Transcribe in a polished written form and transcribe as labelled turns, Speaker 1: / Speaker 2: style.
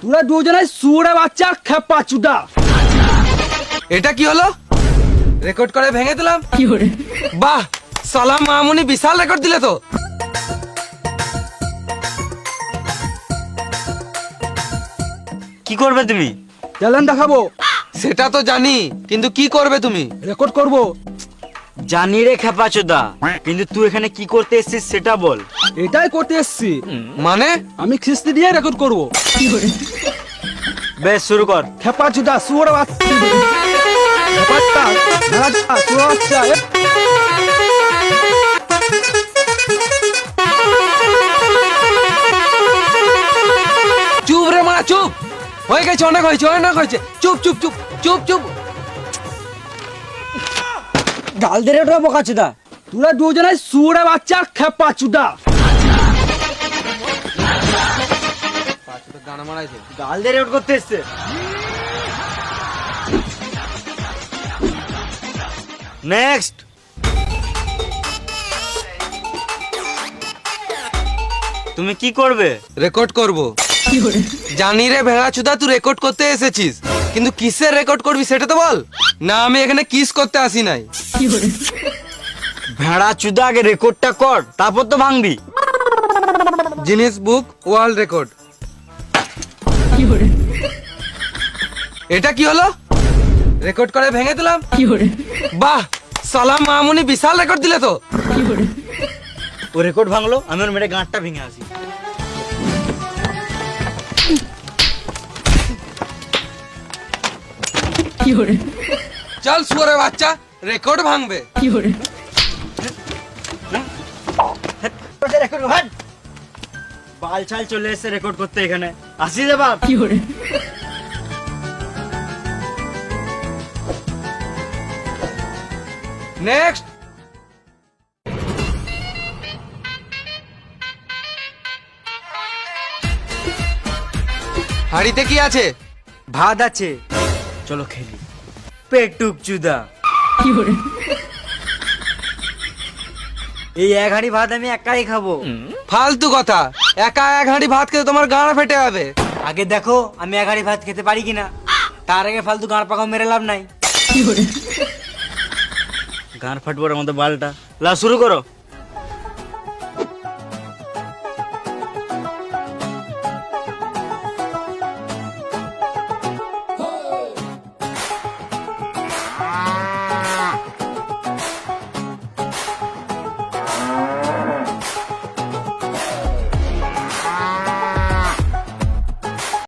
Speaker 1: তোরা দুজনে সুরে বাচ্চা খেপা চুদা।
Speaker 2: এটা কি হলো? রেকর্ড করে ভেঙে দিলাম। বাহ, সালাম মামুনি বিশাল রেকর্ড দিলে তো।
Speaker 3: কি করবে তুমি?
Speaker 1: ট্যালেন্ট দেখাবো।
Speaker 2: সেটা তো জানি, কিন্তু কি করবে তুমি?
Speaker 1: রেকর্ড করব।
Speaker 3: জানি রে খেপাচোদা, কিন্তু তুই এখানে কি করতে এসেছিস সেটা বল।
Speaker 1: এটাই করতে এসছি।
Speaker 2: মানে?
Speaker 1: আমি খিস্তি দিয়ে রেকর্ড করব।
Speaker 3: বেশ, শুরু কর।
Speaker 1: খেপা চুদা সুরে বাচ্চা। খেপাটা, নাচা, সুরে বাচ্চা।
Speaker 2: চুপ রে মারা, চুপ। হয়ে গেছে, অনেক হয়েছে, অনেক হয়েছে। চুপ চুপ চুপ চুপ চুপ।
Speaker 3: গাল দে রে ওটা বোকাচোদা।
Speaker 1: তোরা দুজনে সুরে বাচ্চা খেপা চুদা।
Speaker 2: গানা মারাইছে।
Speaker 3: গাল দে রে ওটা করতে এসছে। নেক্সট। তুমি কি করবে?
Speaker 2: রেকর্ড করব। জানি রে ভেড়াচুদা, তুই রেকর্ড করতে এসেছিস, কিন্তু কিসের রেকর্ড করবি সেটা তো বল। না, আমি এখানে কিস করতে আসি নাই।
Speaker 3: ভেড়া চুদা, আগে রেকর্ডটা কর, তারপর তো ভাঙবি।
Speaker 2: জিনিস বুক ওয়ার্ল্ড রেকর্ড। এটা কি হলো? রেকর্ড করে ভেঙে দিলাম। বাহ, সালাম মামুনি বিশাল রেকর্ড দিলে তো।
Speaker 3: ও রেকর্ড ভাঙলো, আমি ওর মেরে গাঁটটা ভেঙে আসি।
Speaker 2: চল শুয়োরের বাচ্চা, রেকর্ড ভাঙবে।
Speaker 3: বাল ছাল চলে এসে রেকর্ড করতে এখানে আসি রে বাপ।
Speaker 2: নেক্সট। হাড়িতে কি আছে?
Speaker 3: ভাত আছে, চলো খেলি। পেটুক চুদা, এই এক হাঁড়ি ভাত আমি একাই খাবো।
Speaker 2: ফালতু কথা, একা এক হাঁড়ি ভাত খেতে তোমার গাঁড় ফেটে যাবে।
Speaker 3: আগে দেখো আমি এক হাঁড়ি ভাত খেতে পারি কিনা, তার আগে ফালতু গাঁড় পাকাও মেরে লাভ নাই। গাঁড় ফাটবার মতো বালটা। লা শুরু করো।